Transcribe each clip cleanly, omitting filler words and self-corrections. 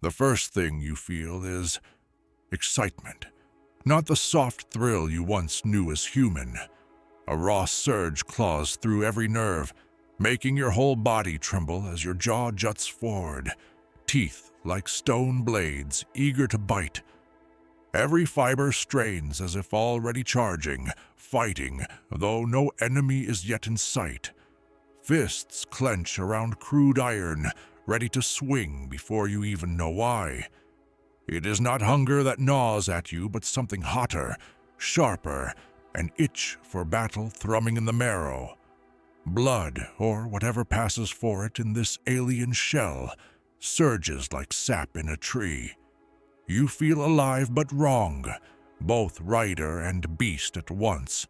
The first thing you feel is excitement, not the soft thrill you once knew as human. A raw surge claws through every nerve, making your whole body tremble as your jaw juts forward, teeth like stone blades eager to bite. Every fiber strains as if already charging, fighting, though no enemy is yet in sight. Fists clench around crude iron, ready to swing before you even know why. It is not hunger that gnaws at you, but something hotter, sharper, an itch for battle thrumming in the marrow. Blood, or whatever passes for it in this alien shell, surges like sap in a tree. You feel alive but wrong, both rider and beast at once.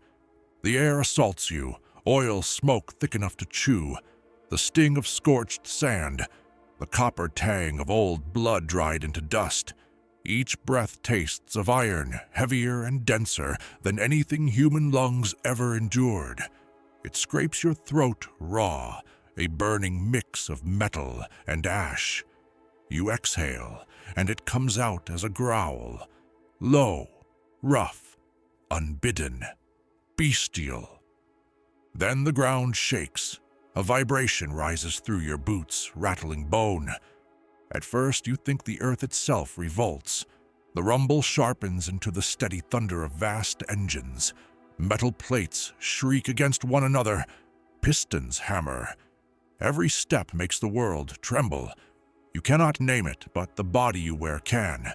The air assaults you, oil smoke thick enough to chew, the sting of scorched sand, the copper tang of old blood dried into dust. Each breath tastes of iron, heavier and denser than anything human lungs ever endured. It scrapes your throat raw, a burning mix of metal and ash. You exhale, and it comes out as a growl, low, rough, unbidden, bestial. Then the ground shakes. A vibration rises through your boots, rattling bone. At first, you think the earth itself revolts. The rumble sharpens into the steady thunder of vast engines. Metal plates shriek against one another. Pistons hammer. Every step makes the world tremble. You cannot name it, but the body you wear can.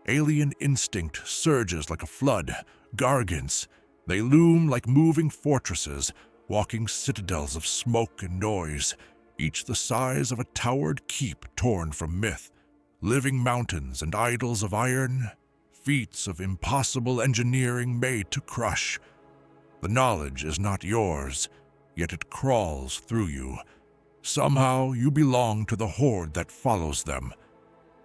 Alien instinct surges like a flood. Gargants. They loom like moving fortresses, walking citadels of smoke and noise, each the size of a towered keep torn from myth. Living mountains and idols of iron, feats of impossible engineering made to crush. The knowledge is not yours, yet it crawls through you. Somehow you belong to the horde that follows them.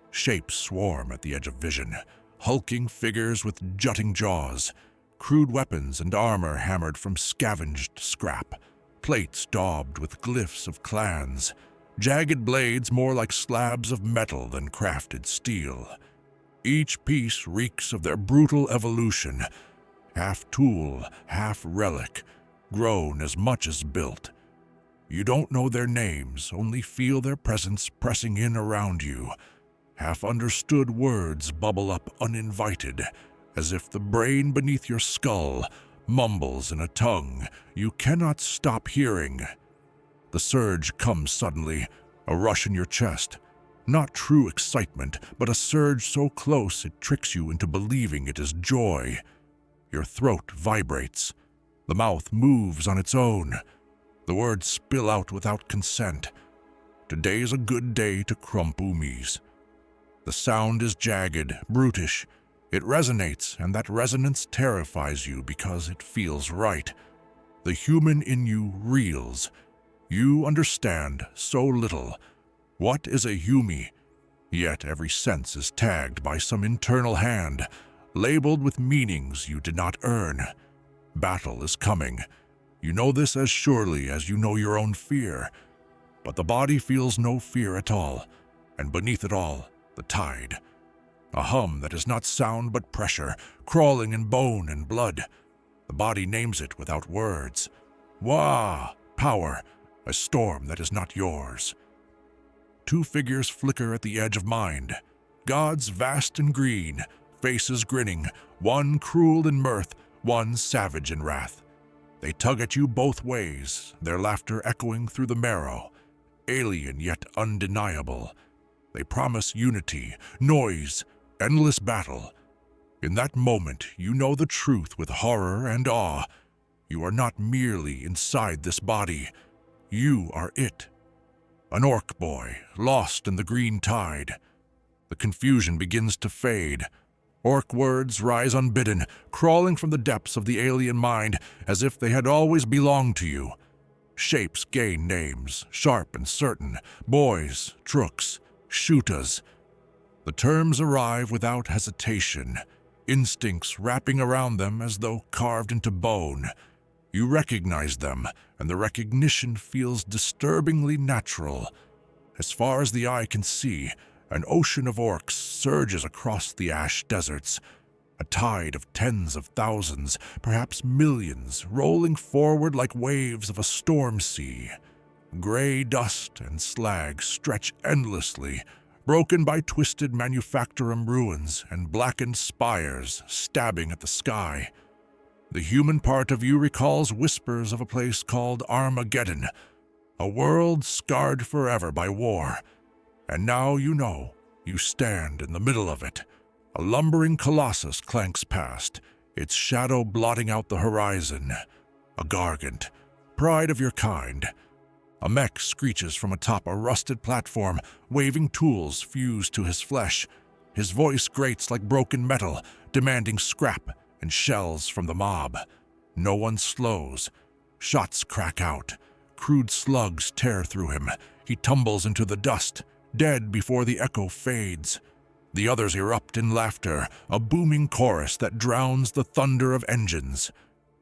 Shapes swarm at the edge of vision, hulking figures with jutting jaws, crude weapons and armor hammered from scavenged scrap, plates daubed with glyphs of clans, jagged blades more like slabs of metal than crafted steel. Each piece reeks of their brutal evolution, half tool, half relic, grown as much as built. You don't know their names, only feel their presence pressing in around you. Half-understood words bubble up uninvited, as if the brain beneath your skull mumbles in a tongue you cannot stop hearing. The surge comes suddenly, a rush in your chest. Not true excitement, but a surge so close it tricks you into believing it is joy. Your throat vibrates. The mouth moves on its own. The words spill out without consent. Today's a good day to crump oomies. The sound is jagged, brutish. It resonates, and that resonance terrifies you because it feels right. The human in you reels. You understand so little. What is a humi? Yet every sense is tagged by some internal hand, labeled with meanings you did not earn. Battle is coming. You know this as surely as you know your own fear. But the body feels no fear at all, and beneath it all, the tide. A hum that is not sound but pressure, crawling in bone and blood. The body names it without words. WAAAGH, power, a storm that is not yours. Two figures flicker at the edge of mind. Gods vast and green, faces grinning, one cruel in mirth, one savage in wrath. They tug at you both ways, their laughter echoing through the marrow. Alien yet undeniable. They promise unity, noise, endless battle. In that moment, you know the truth with horror and awe. You are not merely inside this body. You are it. An Ork Boy, lost in the green tide. The confusion begins to fade. Ork words rise unbidden, crawling from the depths of the alien mind as if they had always belonged to you. Shapes gain names, sharp and certain. Boys, Trukks, Shootas. The terms arrive without hesitation, instincts wrapping around them as though carved into bone. You recognize them, and the recognition feels disturbingly natural. As far as the eye can see, An ocean of orks surges across the ash deserts, a tide of tens of thousands, perhaps millions, rolling forward like waves of a storm sea. Gray dust and slag stretch endlessly, broken by twisted manufactorum ruins and blackened spires stabbing at the sky. The human part of you recalls whispers of a place called Armageddon, a world scarred forever by war. And now you know, you stand in the middle of it. A lumbering colossus clanks past, its shadow blotting out the horizon. A Gargant, pride of your kind. A mech screeches from atop a rusted platform, waving tools fused to his flesh. His voice grates like broken metal, demanding scrap and shells from the mob. No one slows. Shots crack out. Crude slugs tear through him. He tumbles into the dust, dead before the echo fades. The others erupt in laughter, a booming chorus that drowns the thunder of engines.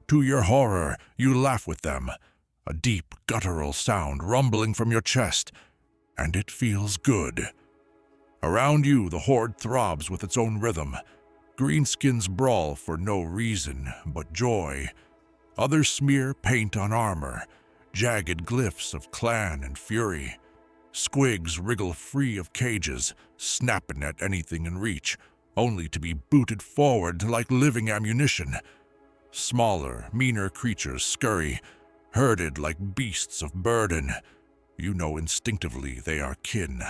To your horror, you laugh with them, a deep, guttural sound rumbling from your chest, and it feels good. Around you, the horde throbs with its own rhythm. Greenskins brawl for no reason but joy. Others smear paint on armor, jagged glyphs of clan and fury. Squigs wriggle free of cages, snapping at anything in reach, only to be booted forward like living ammunition. Smaller, meaner creatures scurry, herded like beasts of burden. You know instinctively they are kin,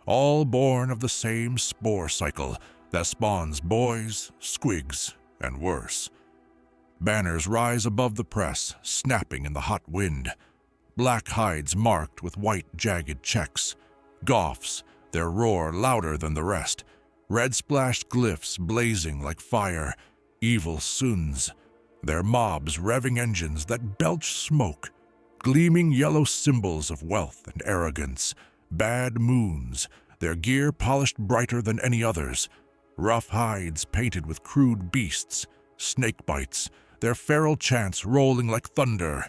all born of the same spore cycle that spawns boys, squigs, and worse. Banners rise above the press, snapping in the hot wind. Black hides marked with white jagged checks. Goffs, their roar louder than the rest. Red-splashed glyphs blazing like fire. Evil Suns, their mobs revving engines that belch smoke. Gleaming yellow symbols of wealth and arrogance. Bad moons, their gear polished brighter than any others. Rough hides painted with crude beasts. Snake bites, their feral chants rolling like thunder.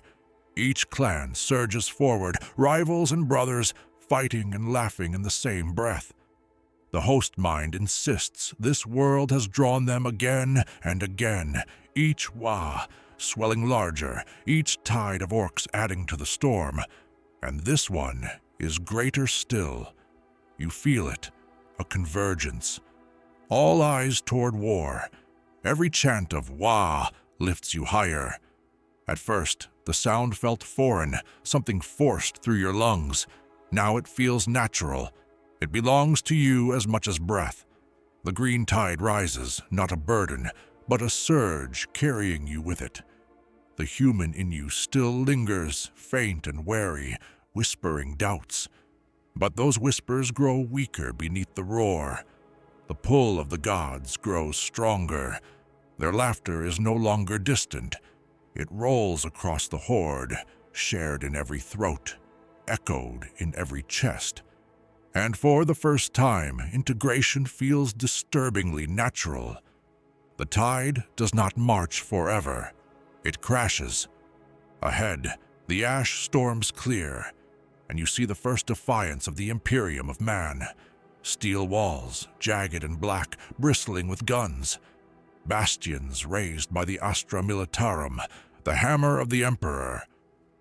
Each clan surges forward, rivals and brothers, fighting and laughing in the same breath. The host mind insists this world has drawn them again and again, each WAAAGH swelling larger, each tide of orks adding to the storm. And this one is greater still. You feel it, a convergence. All eyes toward war. Every chant of WAAAGH lifts you higher. At first, the sound felt foreign, something forced through your lungs. Now it feels natural. It belongs to you as much as breath. The green tide rises, not a burden, but a surge carrying you with it. The human in you still lingers, faint and wary, whispering doubts. But those whispers grow weaker beneath the roar. The pull of the gods grows stronger. Their laughter is no longer distant. It rolls across the horde, shared in every throat, echoed in every chest. And for the first time, integration feels disturbingly natural. The tide does not march forever. It crashes. Ahead, the ash storms clear, and you see the first defiance of the Imperium of man. Steel walls, jagged and black, bristling with guns. Bastions raised by the Astra Militarum, the hammer of the Emperor.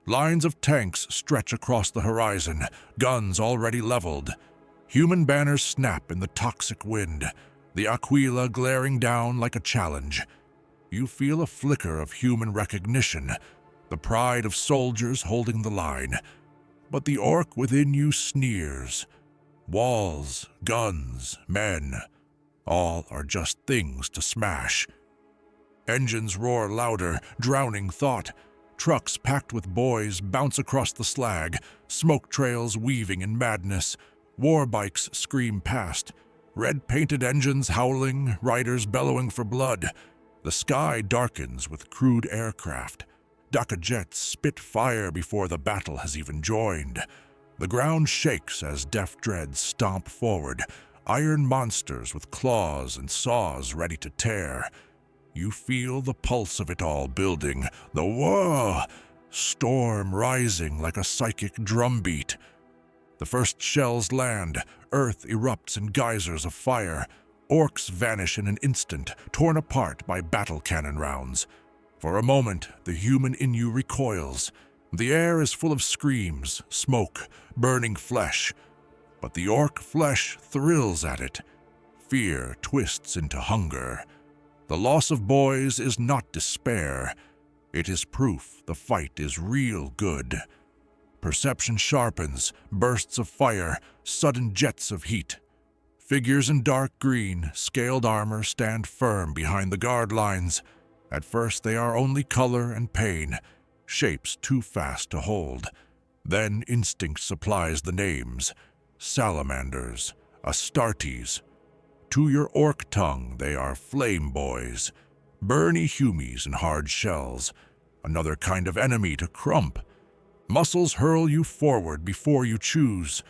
Lines of tanks stretch across the horizon, guns already leveled. Human banners snap in the toxic wind, the Aquila glaring down like a challenge. You feel a flicker of human recognition, the pride of soldiers holding the line. But the ork within you sneers. Walls, guns, men, all are just things to smash. Engines roar louder, drowning thought. Trucks packed with boys bounce across the slag, smoke trails weaving in madness. War bikes scream past, red-painted engines howling, riders bellowing for blood. The sky darkens with crude aircraft. Dakka jets spit fire before the battle has even joined. The ground shakes as deaf dreads stomp forward, iron monsters with claws and saws ready to tear. You feel the pulse of it all building, the whoa, storm rising like a psychic drumbeat. The first shells land, earth erupts in geysers of fire. Orks vanish in an instant, torn apart by battle cannon rounds. For a moment, the human in you recoils. The air is full of screams, smoke, burning flesh. But the ork flesh thrills at it. Fear twists into hunger. The loss of boys is not despair. It is proof the fight is real good. Perception sharpens, bursts of fire, sudden jets of heat. Figures in dark green, scaled armor stand firm behind the guard lines. At first they are only color and pain, shapes too fast to hold. Then instinct supplies the names. Salamanders, Astartes. To your ork tongue they are flame boys, burny humies in hard shells, another kind of enemy to crump. Muscles hurl you forward before you choose.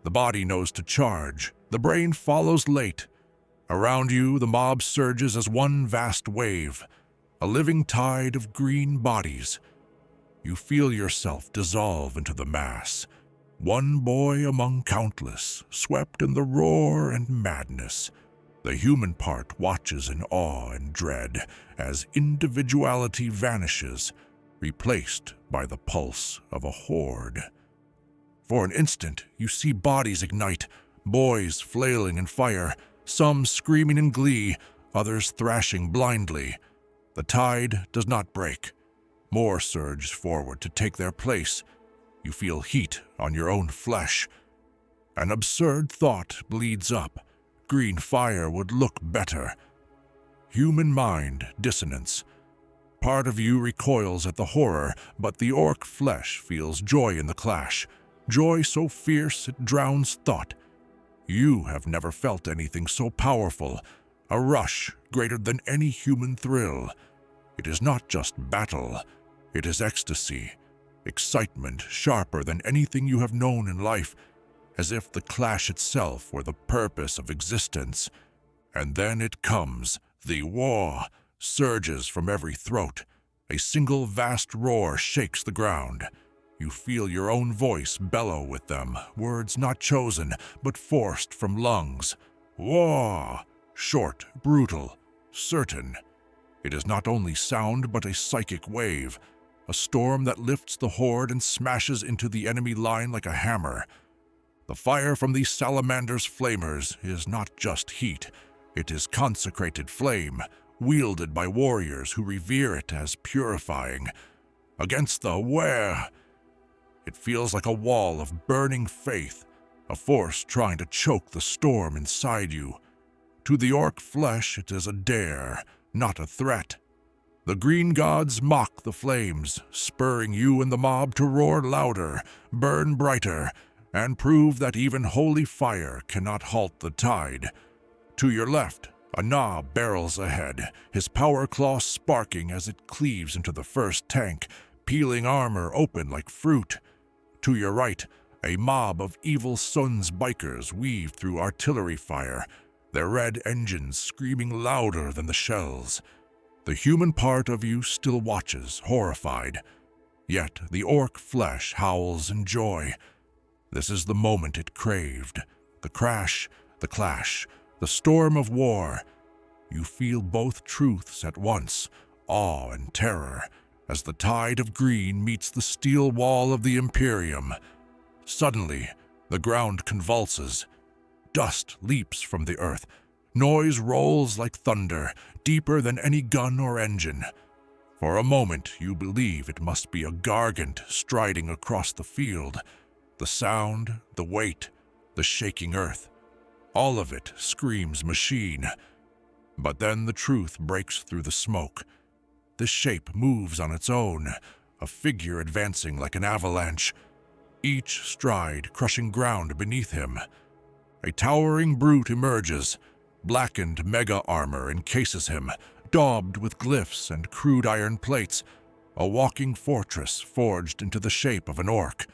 The body knows to charge, the brain follows late. Around you the mob surges as one vast wave, a living tide of green bodies. You feel yourself dissolve into the mass, one boy among countless, swept in the roar and madness. The human part watches in awe and dread as individuality vanishes, replaced by the pulse of a horde. For an instant, you see bodies ignite, boys flailing in fire, some screaming in glee, others thrashing blindly. The tide does not break. More surge forward to take their place. You feel heat on your own flesh. An absurd thought bleeds up. Green fire would look better. Human mind dissonance. Part of you recoils at the horror, but the ork flesh feels joy in the clash. Joy so fierce it drowns thought. You have never felt anything so powerful, a rush greater than any human thrill. It is not just battle, it is ecstasy, excitement sharper than anything you have known in life, as if the clash itself were the purpose of existence. And then it comes, the war surges from every throat. A single vast roar shakes the ground. You feel your own voice bellow with them, words not chosen, but forced from lungs. War! Short, brutal, certain. It is not only sound, but a psychic wave, a storm that lifts the horde and smashes into the enemy line like a hammer. The fire from these salamanders' flamers is not just heat, it is consecrated flame, wielded by warriors who revere it as purifying. Against the WAAAGH, it feels like a wall of burning faith, a force trying to choke the storm inside you. To the ork flesh, it is a dare, not a threat. The green gods mock the flames, spurring you and the mob to roar louder, burn brighter, and prove that even holy fire cannot halt the tide. To your left, a knob barrels ahead, his power claw sparking as it cleaves into the first tank, peeling armor open like fruit. To your right, a mob of evil Sun's bikers weave through artillery fire, their red engines screaming louder than the shells. The human part of you still watches, horrified. Yet the ork flesh howls in joy. This is the moment it craved. The crash, the clash, the storm of war. You feel both truths at once, awe and terror, as the tide of green meets the steel wall of the Imperium. Suddenly, the ground convulses. Dust leaps from the earth. Noise rolls like thunder, deeper than any gun or engine. For a moment, you believe it must be a Gargant striding across the field. The sound, the weight, the shaking earth. All of it screams machine. But then the truth breaks through the smoke. This shape moves on its own, a figure advancing like an avalanche, each stride crushing ground beneath him. A towering brute emerges. Blackened mega armor encases him, daubed with glyphs and crude iron plates, a walking fortress forged into the shape of an ork.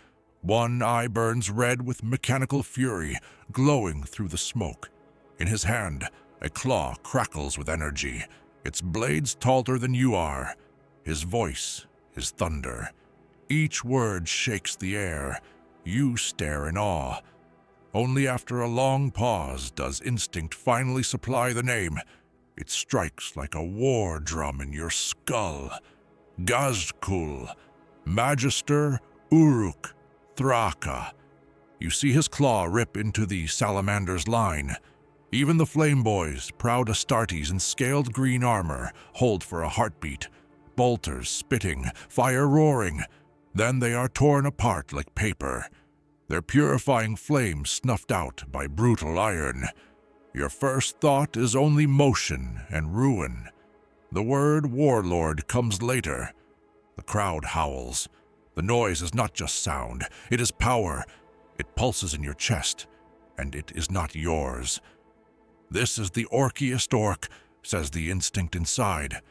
One eye burns red with mechanical fury, glowing through the smoke. In his hand, a claw crackles with energy, its blades taller than you are. His voice is thunder. Each word shakes the air. you stare in awe. Only after a long pause does instinct finally supply the name. It strikes like a war drum in your skull. Ghazghkull, Magister Ork Thraka. You see his claw rip into the salamander's line. Even the flame boys, proud Astartes in scaled green armor, hold for a heartbeat. Bolters spitting, fire roaring. Then they are torn apart like paper, their purifying flame snuffed out by brutal iron. Your first thought is only motion and ruin. The word warlord comes later. The crowd howls. The noise is not just sound, it is power. It pulses in your chest, and it is not yours. This is the orkiest ork, says the instinct inside,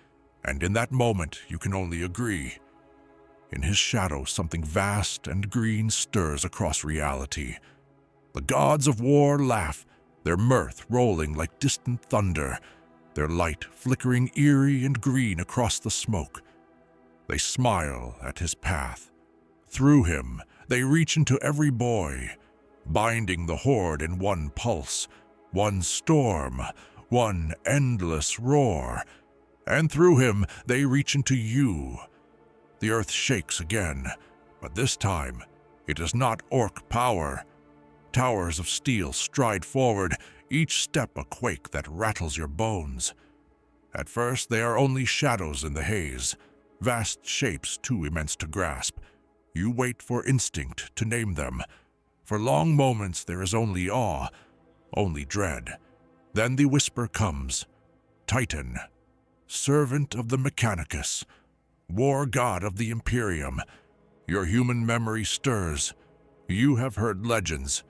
and in that moment you can only agree. In his shadow, something vast and green stirs across reality. The gods of war laugh, their mirth rolling like distant thunder, their light flickering eerie and green across the smoke. They smile at his path. Through him, they reach into every boy, binding the horde in one pulse, one storm, one endless roar. And through him, they reach into you. The earth shakes again, but this time, it is not ork power. Towers of steel stride forward, each step a quake that rattles your bones. At first, they are only shadows in the haze, vast shapes too immense to grasp. You wait for instinct to name them. For long moments, there is only awe, only dread. Then the whisper comes. Titan, servant of the Mechanicus, war god of the Imperium. Your human memory stirs. You have heard legends.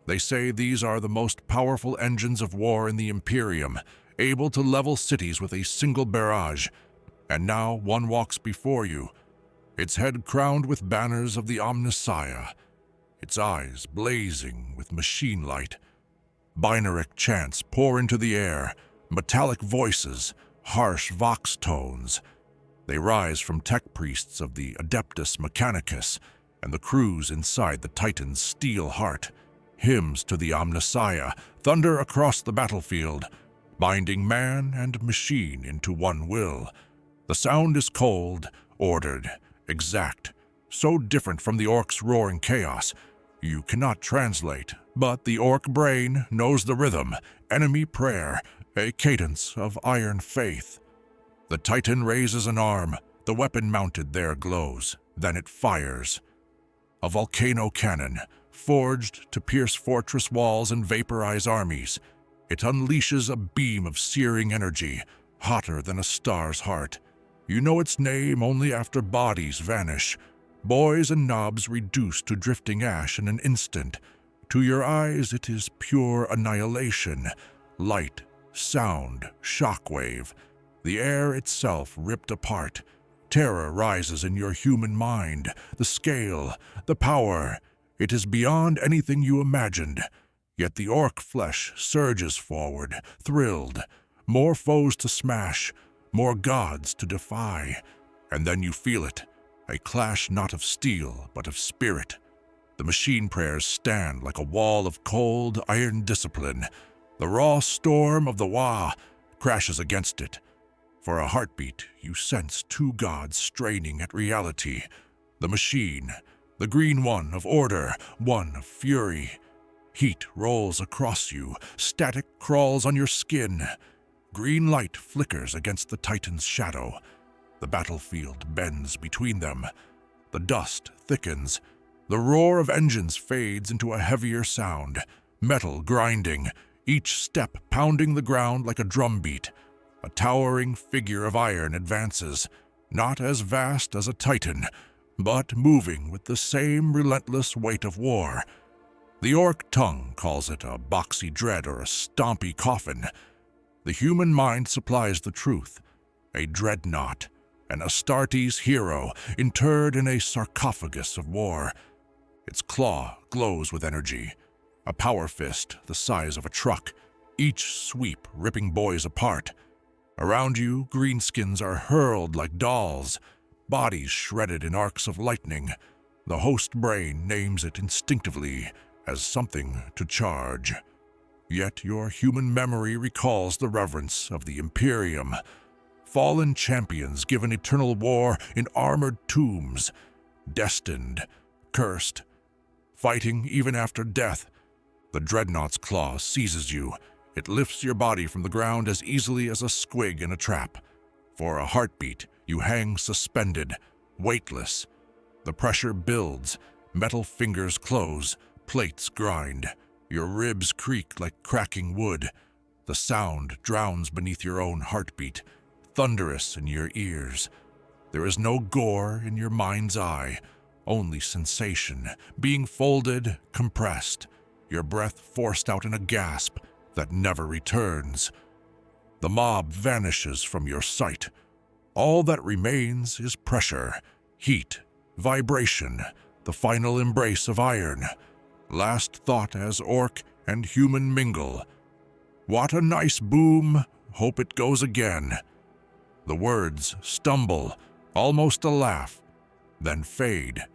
They say these are the most powerful engines of war in the Imperium, able to level cities with a single barrage. And now one walks before you, its head crowned with banners of the Omnissiah, its eyes blazing with machine light. Binaric chants pour into the air, metallic voices, harsh vox tones. They rise from tech priests of the Adeptus Mechanicus and the crews inside the Titan's steel heart. Hymns to the Omnissiah thunder across the battlefield, binding man and machine into one will. The sound is cold, ordered, exact, so different from the ork's roaring chaos. You cannot translate, but the ork brain knows the rhythm, enemy prayer, a cadence of iron faith. The Titan raises an arm, the weapon mounted there glows, then it fires. A volcano cannon, forged to pierce fortress walls and vaporize armies. It unleashes a beam of searing energy, hotter than a star's heart. You know its name only after bodies vanish, boys and knobs reduced to drifting ash in an instant. To your eyes it is pure annihilation, light, sound, shockwave. The air itself ripped apart. Terror rises in your human mind, the scale, the power. It is beyond anything you imagined. Yet the ork flesh surges forward, thrilled. More foes to smash, more gods to defy. And then you feel it, a clash not of steel, but of spirit. The machine prayers stand like a wall of cold, iron discipline. The raw storm of the WAAAGH crashes against it. For a heartbeat, you sense two gods straining at reality. The machine, the green one of order, one of fury. Heat rolls across you, static crawls on your skin. Green light flickers against the Titan's shadow. The battlefield bends between them. The dust thickens. The roar of engines fades into a heavier sound, metal grinding, each step pounding the ground like a drumbeat. A towering figure of iron advances, not as vast as a Titan, but moving with the same relentless weight of war. The ork tongue calls it a boxy dread or a stompy coffin. The human mind supplies the truth, a dreadnought, an Astartes hero interred in a sarcophagus of war. Its claw glows with energy, a power fist the size of a truck, each sweep ripping boys apart. Around you, greenskins are hurled like dolls, bodies shredded in arcs of lightning. The host brain names it instinctively as something to charge. Yet your human memory recalls the reverence of the Imperium. Fallen champions given eternal war in armored tombs, destined, cursed, fighting even after death. The dreadnought's claw seizes you. It lifts your body from the ground as easily as a squig in a trap. For a heartbeat, you hang suspended, weightless. The pressure builds, metal fingers close, plates grind. Your ribs creak like cracking wood. The sound drowns beneath your own heartbeat, thunderous in your ears. There is no gore in your mind's eye, only sensation, being folded, compressed, your breath forced out in a gasp that never returns. The mob vanishes from your sight. All that remains is pressure, heat, vibration, the final embrace of iron. Last thought as orc and human mingle. What a nice boom, hope it goes again. The words stumble, almost a laugh, then fade.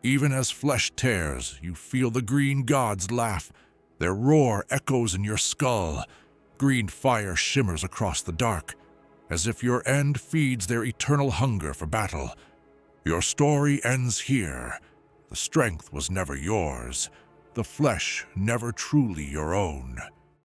Even as flesh tears, you feel the green gods laugh. Their roar echoes in your skull. Green fire shimmers across the dark, as if your end feeds their eternal hunger for battle. Your story ends here. The strength was never yours, the flesh never truly your own.